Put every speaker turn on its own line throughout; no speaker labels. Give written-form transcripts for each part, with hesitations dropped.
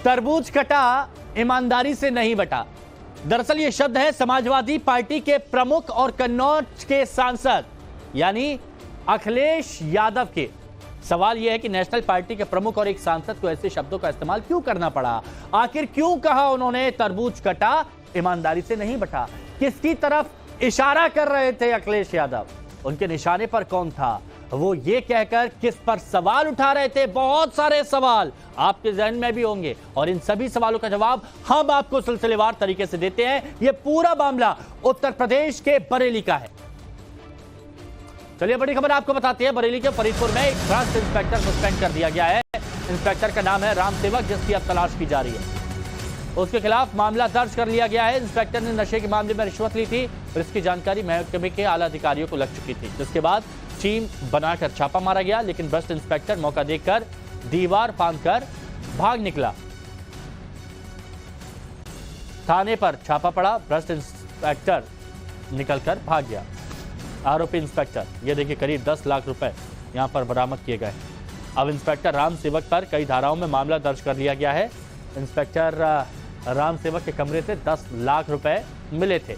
तरबूज कटा, ईमानदारी से नहीं बटा। दरअसल ये शब्द है समाजवादी पार्टी के प्रमुख और कन्नौज के सांसद यानी अखिलेश यादव के। सवाल यह है कि नेशनल पार्टी के प्रमुख और एक सांसद को ऐसे शब्दों का इस्तेमाल क्यों करना पड़ा? आखिर क्यों कहा उन्होंने तरबूज कटा, ईमानदारी से नहीं बटा? किसकी तरफ इशारा कर रहे थे अखिलेश यादव? उनके निशाने पर कौन था? वो ये कहकर किस पर सवाल उठा रहे थे? बहुत सारे सवाल आपके जहन में भी होंगे और इन सभी सवालों का जवाब हम आपको सिलसिलेवार तरीके से देते हैं। ये पूरा मामला उत्तर प्रदेश के बरेली का है। चलिए बड़ी खबर आपको बताते हैं। बरेली के फरीदपुर में एक भ्रष्ट इंस्पेक्टर सस्पेंड कर दिया गया है। इंस्पेक्टर का नाम है राम सेवक, जिसकी अब तलाश की जा रही है। उसके खिलाफ मामला दर्ज कर लिया गया है। इंस्पेक्टर ने नशे के मामले में रिश्वत ली थी और इसकी जानकारी महकमे के आला अधिकारियों को लग चुकी थी, जिसके बाद टीम बनाकर छापा मारा गया। लेकिन भ्रष्ट इंस्पेक्टर मौका देखकर दीवार फांदकर भाग निकला। थाने पर छापा पड़ा, भ्रष्ट इंस्पेक्टर निकलकर भाग गया। आरोपी इंस्पेक्टर, ये देखिए करीब 10 लाख रुपए यहां पर बरामद किए गए। अब इंस्पेक्टर राम सेवक पर कई धाराओं में मामला दर्ज कर लिया गया है। इंस्पेक्टर राम सेवक के कमरे से 10 लाख रुपए मिले थे।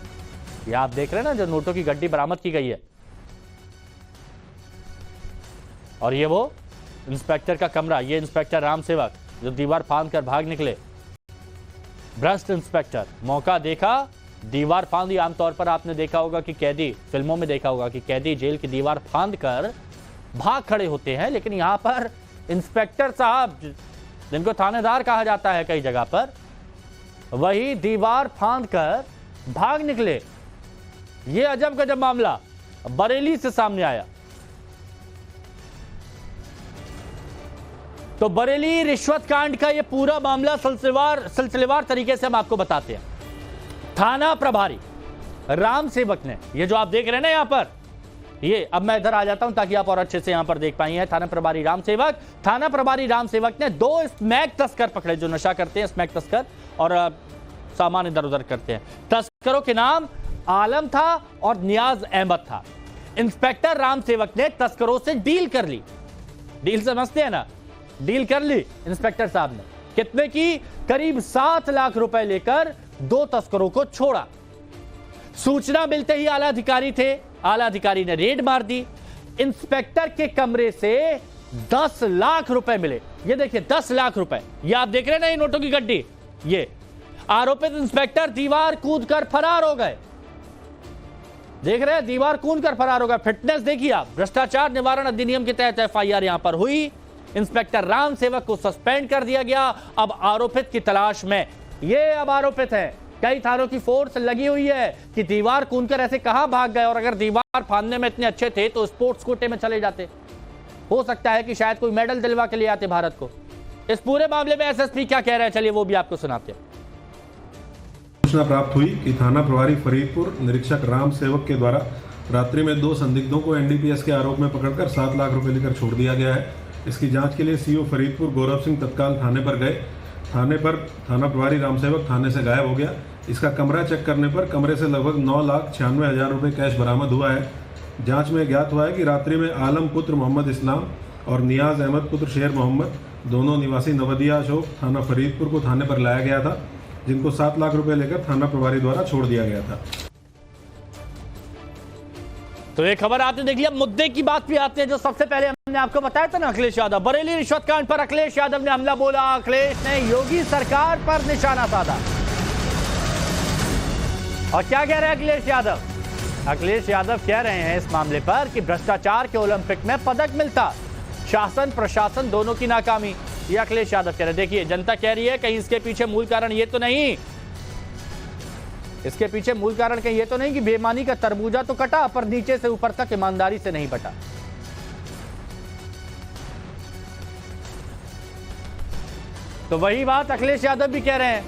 ये आप देख रहे हैं ना, जो नोटों की गड्डी बरामद की गई है। और ये वो इंस्पेक्टर का कमरा, ये इंस्पेक्टर राम सेवक जो दीवार फांद कर भाग निकले। भ्रष्ट इंस्पेक्टर, मौका देखा, दीवार फांदी। आमतौर पर आपने देखा होगा कि कैदी, फिल्मों में देखा होगा कि कैदी जेल की दीवार फांद कर भाग खड़े होते हैं, लेकिन यहां पर इंस्पेक्टर साहब, जिनको थानेदार कहा जाता है कई जगह पर, वही दीवार फांद कर भाग निकले। यह अजब गजब मामला बरेली से सामने आया। तो बरेली रिश्वत कांड का यह पूरा मामला सिलसिलेवार तरीके से हम आपको बताते हैं। थाना प्रभारी राम सेवक ने, ये जो आप देख रहे हैं ना यहां पर, ये अब मैं इधर आ जाता हूं ताकि आप और अच्छे से यहां पर देख पाएंगे। थाना प्रभारी राम सेवक ने 2 स्मैक तस्कर पकड़े जो नशा करते हैं, स्मैक तस्कर, और सामान इधर उधर करते हैं। तस्करों के नाम आलम था और नियाज अहमद था। इंस्पेक्टर राम सेवक ने तस्करों से डील कर ली। डील समझते हैं ना, डील कर ली इंस्पेक्टर साहब ने। कितने की? करीब 7 लाख रुपए लेकर 2 तस्करों को छोड़ा। सूचना मिलते ही आला अधिकारी थे, आला अधिकारी ने रेड मार दी। इंस्पेक्टर के कमरे से 10 लाख रुपए मिले। ये देखिए 10 लाख रुपए, ये आप देख रहे हैं ना, ये नोटों की गड्डी। ये आरोपित इंस्पेक्टर दीवार कूदकर फरार हो गए। देख रहे हैं, दीवार कूदकर फरार हो गए। फिटनेस देखिए आप। भ्रष्टाचार निवारण अधिनियम के तहत एफआईआर यहां पर हुई। इंस्पेक्टर राम सेवक को सस्पेंड कर दिया गया। अब आरोपित की तलाश में, ये अब आरोपित है। कई थानों की फोर्स लगी हुई है कि दीवार कूदकर ऐसे कहां भाग गए, और अगर दीवार फांदने में इतने अच्छे थे तो स्पोर्ट्स कोटे में चले जाते। हो सकता है कि शायद कोई मेडल दिलवा के लिए आते भारत को। इस पूरे मामले में एसएसपी क्या कह रहे हैं, चलिए वो भी आपको सुनाते हैं।
सूचना प्राप्त हुई कि थाना प्रभारी फरीदपुर निरीक्षक राम सेवक के द्वारा रात्रि में 2 संदिग्धों को एनडीपीएस के आरोप में पकड़कर 7 लाख रुपए लेकर छोड़ दिया गया है। इसकी जांच के लिए सीओ फरीदपुर गौरव सिंह तत्काल थाने पर गए। थाने पर थाना प्रभारी राम सेवक थाने से गायब हो गया। इसका कमरा चेक करने पर कमरे से लगभग 9,96,000 रुपए कैश बरामद हुआ है। जांच में ज्ञात हुआ है कि रात्रि में आलम पुत्र मोहम्मद इस्लाम और नियाज अहमद पुत्र शेर मोहम्मद, दोनों निवासी नवदिया चौक थाना फरीदपुर को थाने पर लाया गया था, जिनको 7 लाख रुपए लेकर थाना प्रभारी द्वारा छोड़ दिया गया था।
तो ये खबर आपने देख लिया। मुद्दे की बात भी आते हैं, जो सबसे पहले हमने आपको बताया था ना, अखिलेश यादव। बरेली रिश्वत कांड पर अखिलेश यादव ने हमला बोला। अखिलेश ने योगी सरकार पर निशाना साधा। और क्या कह रहे हैं अखिलेश यादव? अखिलेश यादव कह रहे हैं इस मामले पर कि भ्रष्टाचार के ओलंपिक में पदक मिलता, शासन प्रशासन दोनों की नाकामी। ये अखिलेश यादव कह रहे हैं। देखिए जनता कह रही है कहीं इसके पीछे मूल कारण ये तो नहीं, इसके पीछे मूल कारण कहीं ये तो नहीं कि बेईमानी का तरबूजा तो कटा पर नीचे से ऊपर तक ईमानदारी से नहीं बटा। तो वही बात अखिलेश यादव भी कह रहे हैं,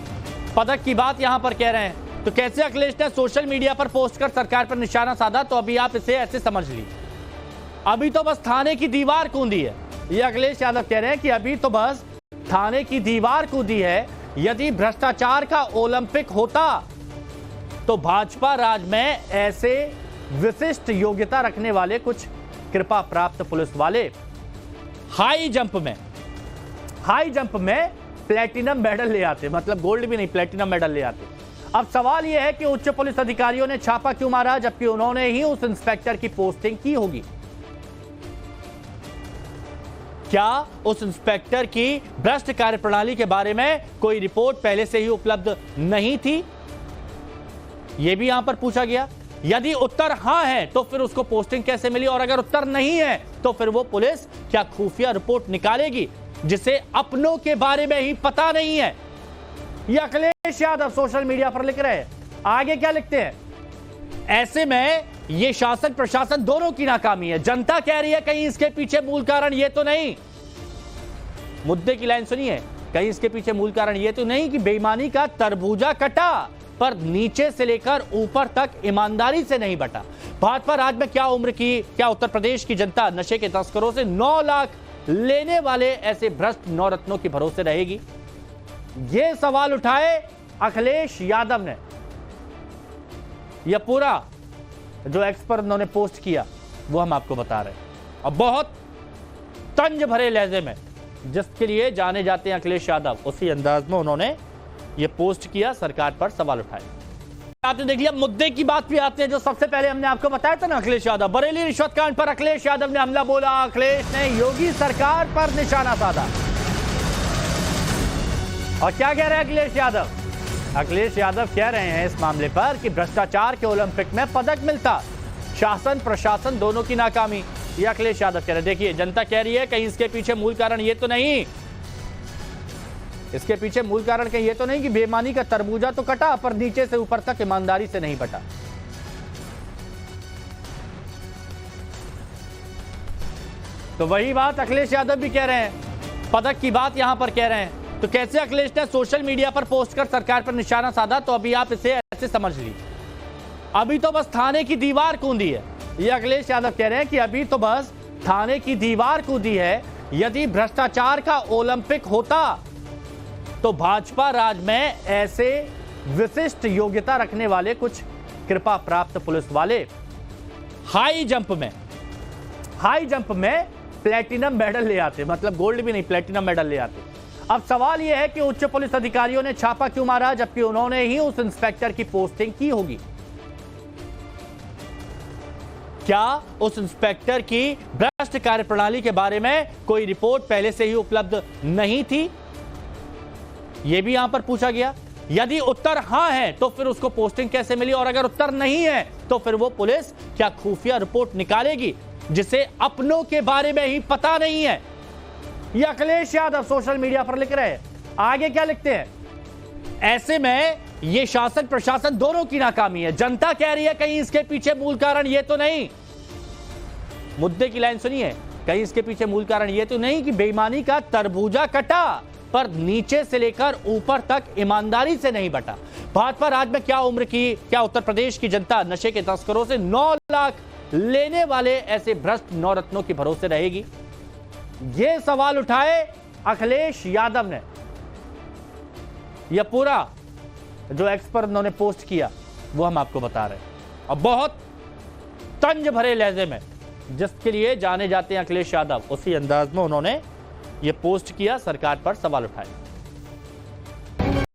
पदक की बात यहां पर कह रहे हैं। तो कैसे अखिलेश ने सोशल मीडिया पर पोस्ट कर सरकार पर निशाना साधा, तो अभी आप इसे ऐसे समझ लीजिए। अभी तो बस थाने की दीवार कूदी है। ये अखिलेश यादव कह रहे हैं कि अभी तो बस थाने की दीवार कूदी है। यदि भ्रष्टाचार का ओलंपिक होता तो भाजपा राज में ऐसे विशिष्ट योग्यता रखने वाले कुछ कृपा प्राप्त पुलिस वाले हाई जंप में प्लेटिनम मेडल ले आते, मतलब गोल्ड भी नहीं, प्लेटिनम मेडल ले आते। अब सवाल यह है कि उच्च पुलिस अधिकारियों ने छापा क्यों मारा, जबकि उन्होंने ही उस इंस्पेक्टर की पोस्टिंग की होगी। क्या उस इंस्पेक्टर की भ्रष्ट कार्यप्रणाली के बारे में कोई रिपोर्ट पहले से ही उपलब्ध नहीं थी, यह भी यहां पर पूछा गया। यदि उत्तर हां है तो फिर उसको पोस्टिंग कैसे मिली, और अगर उत्तर नहीं है तो फिर वो पुलिस क्या खुफिया रिपोर्ट निकालेगी जिसे अपनों के बारे में ही पता नहीं है। यह अखिलेश यादव सोशल मीडिया पर लिख रहे हैं। आगे क्या लिखते हैं, ऐसे में यह शासन प्रशासन दोनों की नाकामी है। जनता कह रही है कहीं इसके पीछे मूल कारण यह तो नहीं, मुद्दे की लाइन सुनिए, कहीं इसके पीछे मूल कारण यह तो नहीं कि बेईमानी का तरबूजा कटा पर नीचे से लेकर ऊपर तक ईमानदारी से नहीं बटा। भाजपा राज में क्या उम्र की, क्या उत्तर प्रदेश की जनता नशे के तस्करों से 9 लाख लेने वाले ऐसे भ्रष्ट नौरत्नों के भरोसे रहेगी? यह सवाल उठाए अखिलेश यादव ने। यह पूरा जो एक्स पर उन्होंने पोस्ट किया वो हम आपको बता रहे हैं, और बहुत तंज भरे लहजे में, जिसके लिए जाने जाते हैं अखिलेश यादव, उसी अंदाज में उन्होंने ये पोस्ट किया, सरकार पर सवाल उठाए। आपने देख लिया। मुद्दे की बात भी आते हैं, जो सबसे पहले हमने आपको बताया था ना, अखिलेश यादव बरेली रिश्वत कांड पर अखिलेश यादव ने हमला बोला। अखिलेश ने योगी सरकार पर निशाना साधा। और क्या कह रहे हैं अखिलेश यादव? अखिलेश यादव कह रहे हैं इस मामले पर कि भ्रष्टाचार के ओलंपिक में पदक मिलता, शासन प्रशासन दोनों की नाकामी। ये अखिलेश यादव कह रहे हैं। देखिए, जनता कह रही है कहीं इसके पीछे मूल कारण ये तो नहीं, इसके पीछे मूल कारण कहीं ये तो नहीं कि बेईमानी का तरबूजा तो कटा पर नीचे से ऊपर तक ईमानदारी से नहीं बटा। तो वही बात अखिलेश यादव भी कह रहे हैं, पदक की बात यहां पर कह रहे हैं। तो कैसे अखिलेश ने सोशल मीडिया पर पोस्ट कर सरकार पर निशाना साधा, तो अभी आप इसे ऐसे समझ लीजिए, अभी तो बस थाने की दीवार कूदी है। ये अखिलेश यादव कह रहे हैं कि अभी तो बस थाने की दीवार कूदी है। यदि भ्रष्टाचार का ओलंपिक होता तो भाजपा राज में ऐसे विशिष्ट योग्यता रखने वाले कुछ कृपा प्राप्त पुलिस वाले हाई जंप में प्लेटिनम मेडल ले आते, मतलब गोल्ड भी नहीं, प्लेटिनम मेडल ले आते। अब सवाल यह है कि उच्च पुलिस अधिकारियों ने छापा क्यों मारा, जबकि उन्होंने ही उस इंस्पेक्टर की पोस्टिंग की होगी। क्या उस इंस्पेक्टर की भ्रष्ट कार्यप्रणाली के बारे में कोई रिपोर्ट पहले से ही उपलब्ध नहीं थी, यह भी यहां पर पूछा गया। यदि उत्तर हां है तो फिर उसको पोस्टिंग कैसे मिली, और अगर उत्तर नहीं है तो फिर वो पुलिस क्या खुफिया रिपोर्ट निकालेगी जिसे अपनों के बारे में ही पता नहीं है। यह अखिलेश यादव सोशल मीडिया पर लिख रहे हैं। आगे क्या लिखते हैं, ऐसे में यह शासन प्रशासन दोनों की नाकामी है। जनता कह रही है कहीं इसके पीछे मूल कारण यह तो नहीं, मुद्दे की लाइन सुनिए, कहीं इसके पीछे मूल कारण यह तो नहीं कि बेईमानी का तरबूजा कटा पर नीचे से लेकर ऊपर तक ईमानदारी से नहीं बटा। भाजपा राज में क्या उम्र की, क्या उत्तर प्रदेश की जनता नशे के तस्करों से 9 लाख लेने वाले ऐसे भ्रष्ट नौरत्नों के भरोसे रहेगी? यह सवाल उठाए अखिलेश यादव ने। यह पूरा जो एक्स पर उन्होंने पोस्ट किया वो हम आपको बता रहे हैं, और बहुत तंज भरे लहजे में, जिसके लिए जाने जाते हैं अखिलेश यादव, उसी अंदाज में उन्होंने ये पोस्ट किया, सरकार पर सवाल उठाए।